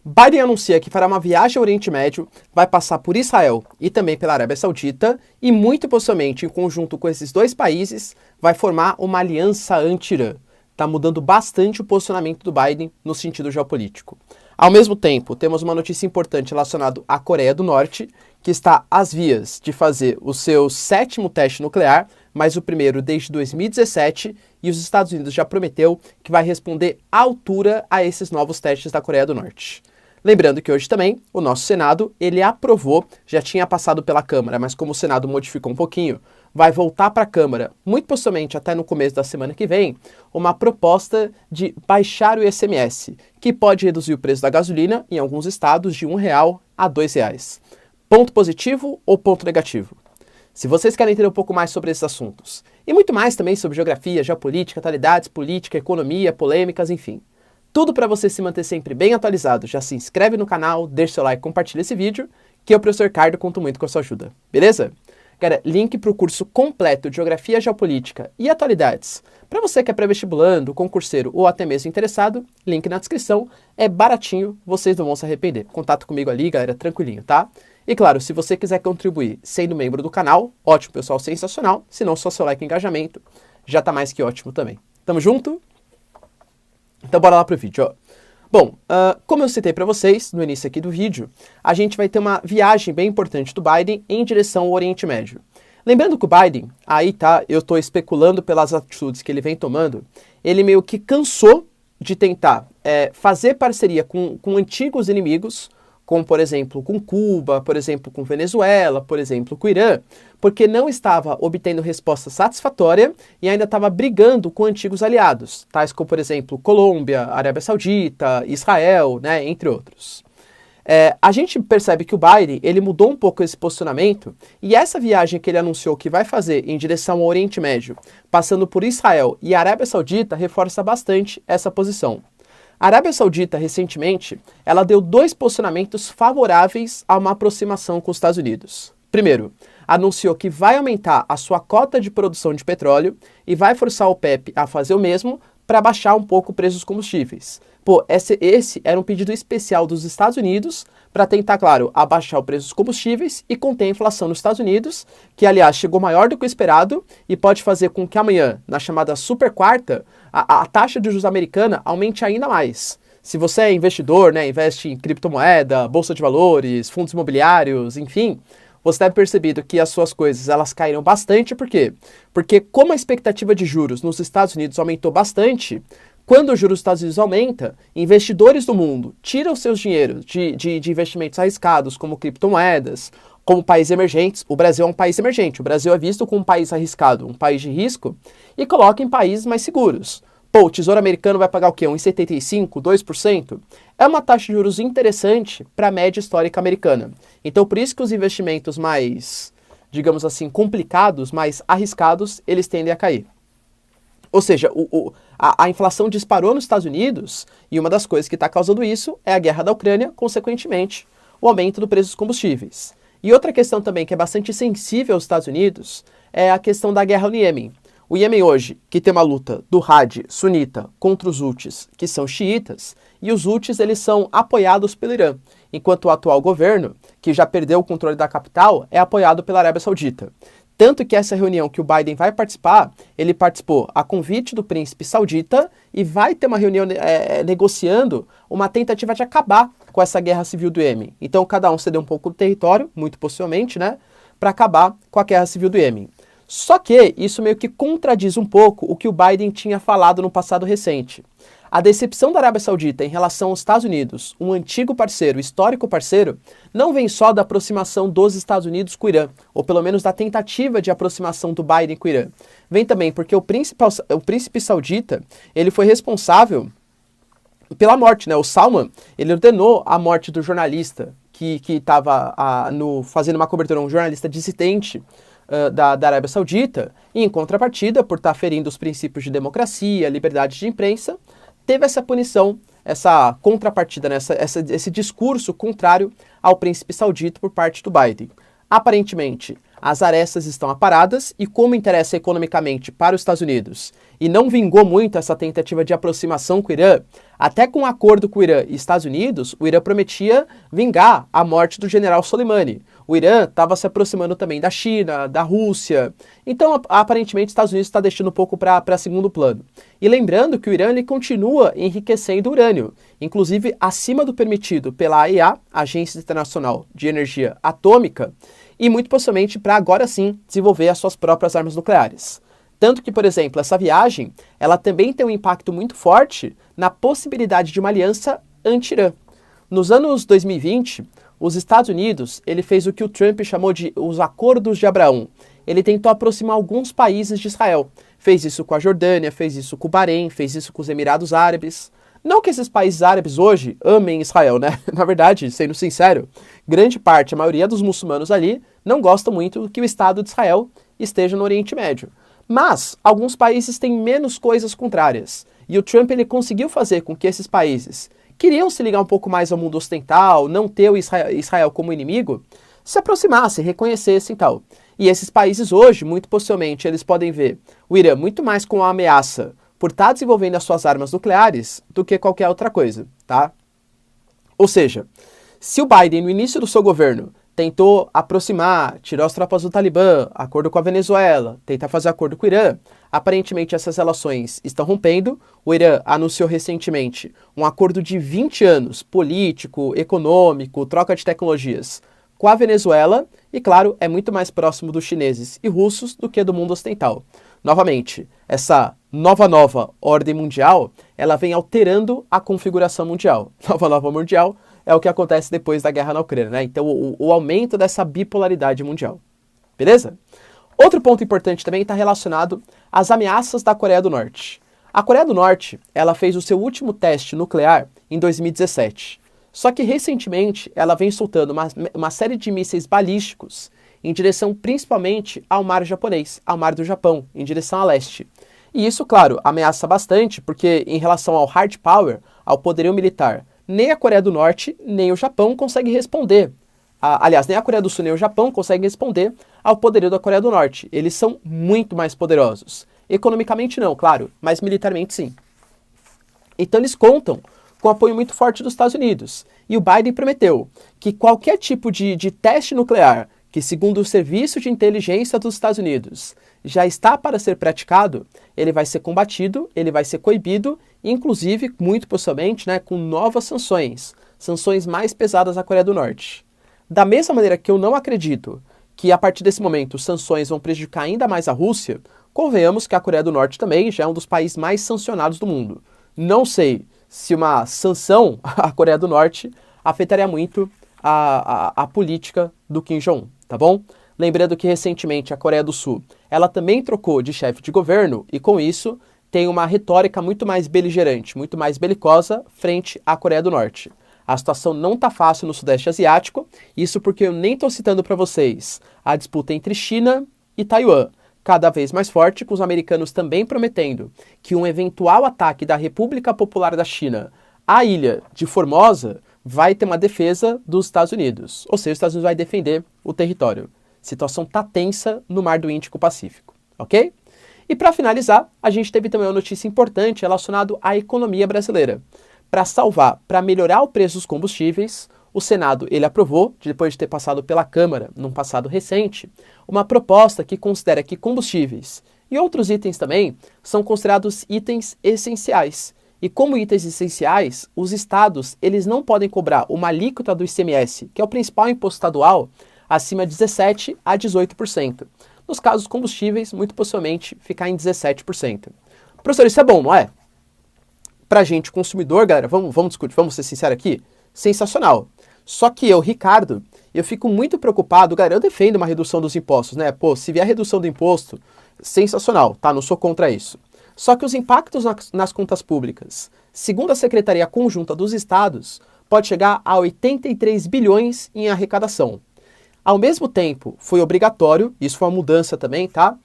Biden anuncia que fará uma viagem ao Oriente Médio, vai passar por Israel e também pela Arábia Saudita e muito possivelmente, em conjunto com esses dois países, vai formar uma aliança anti-Irã. Está mudando bastante o posicionamento do Biden no sentido geopolítico. Ao mesmo tempo, temos uma notícia importante relacionada à Coreia do Norte, que está às vias de fazer o seu 7º teste nuclear, mas o primeiro desde 2017, e os Estados Unidos já prometeu que vai responder à altura a esses novos testes da Coreia do Norte. Lembrando que hoje também o nosso Senado, ele aprovou, já tinha passado pela Câmara, mas como o Senado modificou um pouquinho, vai voltar para a Câmara, muito possivelmente até no começo da semana que vem, uma proposta de baixar o ICMS, que pode reduzir o preço da gasolina em alguns estados de R$1 a R$2. Ponto positivo ou ponto negativo? Se vocês querem entender um pouco mais sobre esses assuntos, e muito mais também sobre geografia, geopolítica, atualidades, política, economia, polêmicas, enfim, tudo para você se manter sempre bem atualizado, já se inscreve no canal, deixa seu like, compartilha esse vídeo, que eu, professor Ricardo, conto muito com a sua ajuda, beleza? Cara, link para o curso completo de Geografia, Geopolítica e Atualidades, para você que é pré-vestibulando, concurseiro ou até mesmo interessado, link na descrição, é baratinho, vocês não vão se arrepender. Contato comigo ali, galera, tranquilinho, tá? E claro, se você quiser contribuir sendo membro do canal, ótimo, pessoal, sensacional, se não, só seu like e engajamento, já tá mais que ótimo também. Tamo junto? Então bora lá pro vídeo, ó. Bom, como eu citei para vocês no início aqui do vídeo, a gente vai ter uma viagem bem importante do Biden em direção ao Oriente Médio. Lembrando que o Biden, aí tá, eu estou especulando pelas atitudes que ele vem tomando, ele meio que cansou de tentar fazer parceria com antigos inimigos, como, por exemplo, com Cuba, por exemplo, com Venezuela, por exemplo, com o Irã, porque não estava obtendo resposta satisfatória e ainda estava brigando com antigos aliados, tais como, por exemplo, Colômbia, Arábia Saudita, Israel, né, entre outros. A gente percebe que o Biden, ele mudou um pouco esse posicionamento e essa viagem que ele anunciou que vai fazer em direção ao Oriente Médio, passando por Israel e Arábia Saudita, reforça bastante essa posição. A Arábia Saudita, recentemente, ela deu 2 posicionamentos favoráveis a uma aproximação com os Estados Unidos. Primeiro, anunciou que vai aumentar a sua cota de produção de petróleo e vai forçar o OPEP a fazer o mesmo para baixar um pouco o preço dos combustíveis. Pô, esse era um pedido especial dos Estados Unidos para tentar, claro, abaixar o preço dos combustíveis e conter a inflação nos Estados Unidos, que, aliás, chegou maior do que o esperado e pode fazer com que amanhã, na chamada super quarta, a taxa de juros americana aumente ainda mais. Se você é investidor, né, investe em criptomoeda, bolsa de valores, fundos imobiliários, enfim, você deve ter percebido que as suas coisas elas caíram bastante. Por quê? Porque como a expectativa de juros nos Estados Unidos aumentou bastante, quando o juros dos Estados Unidos aumenta, investidores do mundo tiram seus dinheiros de investimentos arriscados, como criptomoedas, como países emergentes. O Brasil é um país emergente, o Brasil é visto como um país arriscado, um país de risco, e coloca em países mais seguros. Pô, o Tesouro Americano vai pagar o quê? 1,75%, 2%? É uma taxa de juros interessante para a média histórica americana. Então, por isso que os investimentos mais, digamos assim, complicados, mais arriscados, eles tendem a cair. Ou seja, a inflação disparou nos Estados Unidos e uma das coisas que está causando isso é a guerra da Ucrânia, consequentemente, o aumento do preço dos combustíveis. E outra questão também que é bastante sensível aos Estados Unidos é a questão da guerra no Iêmen. O Iêmen hoje, que tem uma luta do Hadi sunita contra os Houthis, que são xiitas, e os Houthis eles são apoiados pelo Irã, enquanto o atual governo, que já perdeu o controle da capital, é apoiado pela Arábia Saudita. Tanto que essa reunião que o Biden vai participar, ele participou a convite do príncipe saudita e vai ter uma reunião negociando uma tentativa de acabar com essa guerra civil do Iêmen. Então cada um cedeu um pouco do território, muito possivelmente, né, para acabar com a guerra civil do Iêmen. Só que isso meio que contradiz um pouco o que o Biden tinha falado no passado recente. A decepção da Arábia Saudita em relação aos Estados Unidos, um antigo parceiro, histórico parceiro, não vem só da aproximação dos Estados Unidos com o Irã, ou pelo menos da tentativa de aproximação do Biden com o Irã. Vem também porque o príncipe saudita, ele foi responsável pela morte, né? O Salman, ele ordenou a morte do jornalista que estava fazendo uma cobertura, um jornalista dissidente da Arábia Saudita, e em contrapartida, por estar ferindo os princípios de democracia, liberdade de imprensa, teve essa punição, essa contrapartida, né? esse discurso contrário ao príncipe saudita por parte do Biden. Aparentemente, as arestas estão aparadas e como interessa economicamente para os Estados Unidos e não vingou muito essa tentativa de aproximação com o Irã, até com um acordo com o Irã e Estados Unidos, o Irã prometia vingar a morte do general Soleimani. O Irã estava se aproximando também da China, da Rússia. Então, aparentemente, os Estados Unidos está deixando um pouco para segundo plano. E lembrando que o Irã ele continua enriquecendo urânio, inclusive acima do permitido pela AIEA, Agência Internacional de Energia Atômica, e muito possivelmente para agora sim desenvolver as suas próprias armas nucleares. Tanto que, por exemplo, essa viagem, ela também tem um impacto muito forte na possibilidade de uma aliança anti-Irã. Nos anos 2020, os Estados Unidos, ele fez o que o Trump chamou de os Acordos de Abraão. Ele tentou aproximar alguns países de Israel. Fez isso com a Jordânia, fez isso com o Bahrein, fez isso com os Emirados Árabes. Não que esses países árabes hoje amem Israel, né? Na verdade, sendo sincero, grande parte, a maioria dos muçulmanos ali, não gosta muito que o Estado de Israel esteja no Oriente Médio. Mas alguns países têm menos coisas contrárias. E o Trump ele conseguiu fazer com que esses países queriam se ligar um pouco mais ao mundo ocidental, não ter o Israel como inimigo, se aproximassem, reconhecessem e tal. E esses países hoje, muito possivelmente, eles podem ver o Irã muito mais como uma ameaça por estar desenvolvendo as suas armas nucleares do que qualquer outra coisa, tá? Ou seja, se o Biden, no início do seu governo, tentou aproximar, tirar as tropas do Talibã, acordo com a Venezuela, tentar fazer acordo com o Irã, aparentemente essas relações estão rompendo. O Irã anunciou recentemente um acordo de 20 anos, político, econômico, troca de tecnologias, com a Venezuela, e claro, é muito mais próximo dos chineses e russos do que do mundo ocidental. Novamente, essa nova ordem mundial, ela vem alterando a configuração mundial. Nova mundial é o que acontece depois da guerra na Ucrânia, né? Então, o aumento dessa bipolaridade mundial. Beleza? Outro ponto importante também está relacionado às ameaças da Coreia do Norte. A Coreia do Norte, ela fez o seu último teste nuclear em 2017. Só que, recentemente, ela vem soltando uma série de mísseis balísticos em direção principalmente ao mar japonês, ao mar do Japão, em direção a leste. E isso, claro, ameaça bastante, porque em relação ao hard power, ao poderio militar, nem a Coreia do Norte, nem o Japão conseguem responder. Aliás, nem a Coreia do Sul nem o Japão conseguem responder ao poderio da Coreia do Norte. Eles são muito mais poderosos. Economicamente não, claro, mas militarmente sim. Então eles contam com apoio muito forte dos Estados Unidos. E o Biden prometeu que qualquer tipo de teste nuclear, que segundo o Serviço de Inteligência dos Estados Unidos já está para ser praticado, ele vai ser combatido, ele vai ser coibido, inclusive, muito possivelmente, né, com novas sanções mais pesadas à Coreia do Norte. Da mesma maneira que eu não acredito que a partir desse momento sanções vão prejudicar ainda mais a Rússia, convenhamos que a Coreia do Norte também já é um dos países mais sancionados do mundo. Não sei se uma sanção à Coreia do Norte afetaria muito a política do Kim Jong-un, tá bom? Lembrando que recentemente a Coreia do Sul, ela também trocou de chefe de governo e com isso tem uma retórica muito mais beligerante, muito mais belicosa frente à Coreia do Norte. A situação não está fácil no Sudeste Asiático, isso porque eu nem estou citando para vocês a disputa entre China e Taiwan, cada vez mais forte, com os americanos também prometendo que um eventual ataque da República Popular da China à ilha de Formosa vai ter uma defesa dos Estados Unidos, ou seja, os Estados Unidos vai defender o território. A situação está tensa no Mar do Índico-Pacífico, ok? E para finalizar, a gente teve também uma notícia importante relacionada à economia brasileira. Para salvar, para melhorar o preço dos combustíveis, o Senado ele aprovou, depois de ter passado pela Câmara num passado recente, uma proposta que considera que combustíveis e outros itens também são considerados itens essenciais. E como itens essenciais, os estados eles não podem cobrar uma alíquota do ICMS, que é o principal imposto estadual, acima de 17% a 18%. Nos casos combustíveis, muito possivelmente, ficar em 17%. Professor, isso é bom, não é? Pra gente, consumidor, galera, vamos discutir, vamos ser sinceros aqui, sensacional. Só que eu, Ricardo, eu fico muito preocupado, galera, eu defendo uma redução dos impostos, né? Pô, se vier redução do imposto, sensacional, tá? Não sou contra isso. Só que os impactos nas contas públicas, segundo a Secretaria Conjunta dos Estados, pode chegar a 83 bilhões em arrecadação. Ao mesmo tempo, foi obrigatório, isso foi uma mudança também, tá?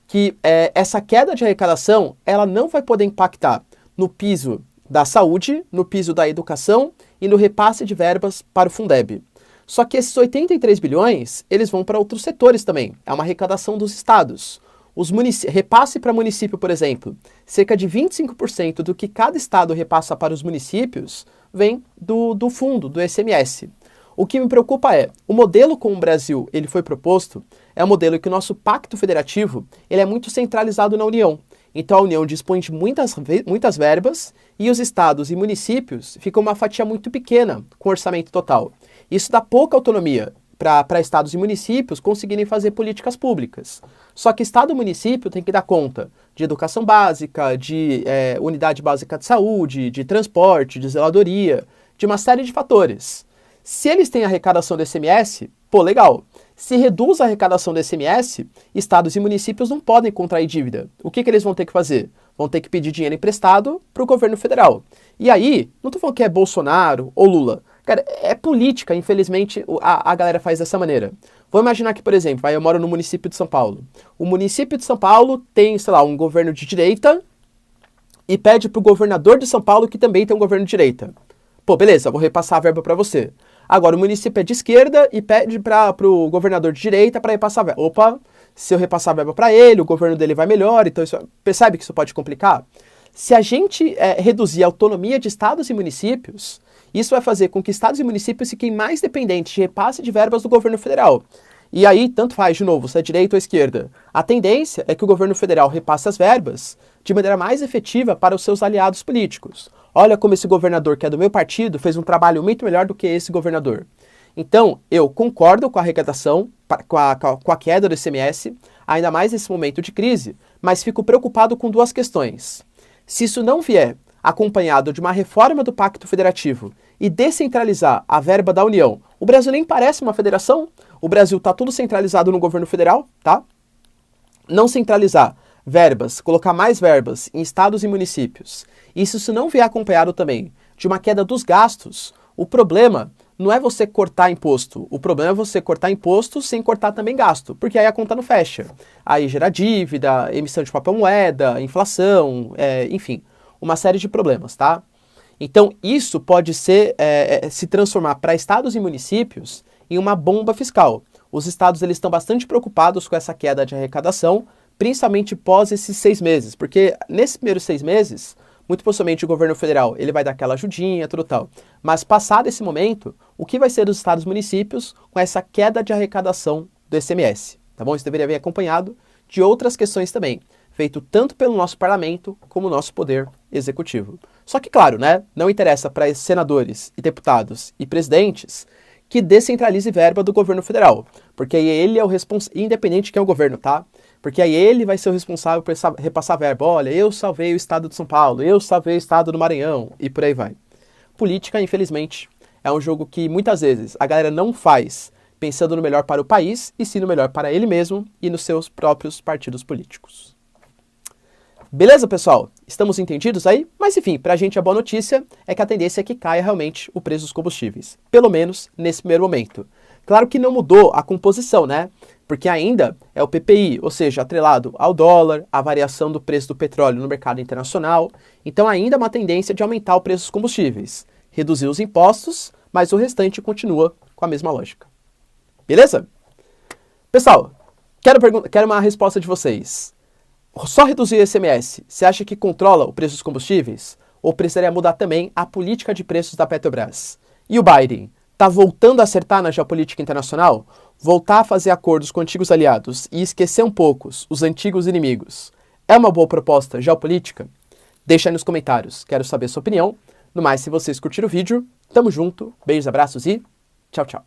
Que essa queda de arrecadação, ela não vai poder impactar no piso da saúde, no piso da educação e no repasse de verbas para o Fundeb. Só que esses 83 bilhões, eles vão para outros setores também. É uma arrecadação dos estados. Repasse para município, por exemplo, cerca de 25% do que cada estado repassa para os municípios vem do fundo, do ICMS. O que me preocupa é, o modelo como o Brasil ele foi proposto é um modelo em que o nosso pacto federativo ele é muito centralizado na União. Então a União dispõe de muitas verbas e os estados e municípios ficam uma fatia muito pequena com o orçamento total. Isso dá pouca autonomia para estados e municípios conseguirem fazer políticas públicas. Só que estado e município tem que dar conta de educação básica, de unidade básica de saúde, de transporte, de zeladoria, de uma série de fatores. Se eles têm arrecadação do ICMS, pô, legal. Se reduz a arrecadação do ICMS, estados e municípios não podem contrair dívida. O que eles vão ter que fazer? Vão ter que pedir dinheiro emprestado para o governo federal. E aí, não estou falando que é Bolsonaro ou Lula. Cara, é política, infelizmente, a galera faz dessa maneira. Vou imaginar que, por exemplo, eu moro no município de São Paulo. O município de São Paulo tem, sei lá, um governo de direita e pede para o governador de São Paulo que também tem um governo de direita. Pô, beleza, vou repassar a verba para você. Agora, o município é de esquerda e pede para o governador de direita para repassar a verba. Opa, se eu repassar a verba para ele, o governo dele vai melhor, então isso, percebe que isso pode complicar? Se a gente reduzir a autonomia de estados e municípios, isso vai fazer com que estados e municípios fiquem mais dependentes de repasse de verbas do governo federal. E aí, tanto faz, de novo, se é direita ou esquerda. A tendência é que o governo federal repasse as verbas de maneira mais efetiva para os seus aliados políticos. Olha como esse governador que é do meu partido fez um trabalho muito melhor do que esse governador. Então, eu concordo com a arrecadação, com a queda do ICMS, ainda mais nesse momento de crise, mas fico preocupado com duas questões. Se isso não vier acompanhado de uma reforma do Pacto Federativo e descentralizar a verba da União, o Brasil nem parece uma federação, o Brasil está tudo centralizado no governo federal, tá? Não centralizar verbas, colocar mais verbas em estados e municípios, e se isso não vier acompanhado também de uma queda dos gastos, o problema não é você cortar imposto, o problema é você cortar imposto sem cortar também gasto, porque aí a conta não fecha. Aí gera dívida, emissão de papel moeda, inflação, enfim, uma série de problemas, tá? Então isso pode se transformar para estados e municípios em uma bomba fiscal. Os estados eles estão bastante preocupados com essa queda de arrecadação, principalmente pós esses 6 meses, porque nesses primeiros 6 meses, muito possivelmente o governo federal ele vai dar aquela ajudinha, tudo tal. Mas passado esse momento, o que vai ser dos estados e municípios com essa queda de arrecadação do ICMS? Tá bom? Isso deveria vir acompanhado de outras questões também, feito tanto pelo nosso parlamento como o nosso poder executivo. Só que, claro, né, não interessa para senadores e deputados e presidentes que descentralize verba do governo federal, porque aí ele é o responsável, independente de quem é o governo, tá? Porque aí ele vai ser o responsável por repassar verba. Olha, eu salvei o estado de São Paulo, eu salvei o estado do Maranhão, e por aí vai. Política, infelizmente, é um jogo que muitas vezes a galera não faz pensando no melhor para o país, e sim no melhor para ele mesmo e nos seus próprios partidos políticos. Beleza, pessoal? Estamos entendidos aí? Mas enfim, pra gente a boa notícia é que a tendência é que caia realmente o preço dos combustíveis. Pelo menos nesse primeiro momento. Claro que não mudou a composição, né? Porque ainda é o PPI, ou seja, atrelado ao dólar, a variação do preço do petróleo no mercado internacional. Então ainda é uma tendência de aumentar o preço dos combustíveis. Reduzir os impostos, mas o restante continua com a mesma lógica. Beleza? Pessoal, quero uma resposta de vocês. Só reduzir o ICMS, você acha que controla o preço dos combustíveis? Ou precisaria mudar também a política de preços da Petrobras? E o Biden? Está voltando a acertar na geopolítica internacional? Voltar a fazer acordos com antigos aliados e esquecer um pouco os antigos inimigos? É uma boa proposta geopolítica? Deixa aí nos comentários, quero saber a sua opinião. No mais, se vocês curtiram o vídeo, tamo junto, beijos, abraços e tchau, tchau.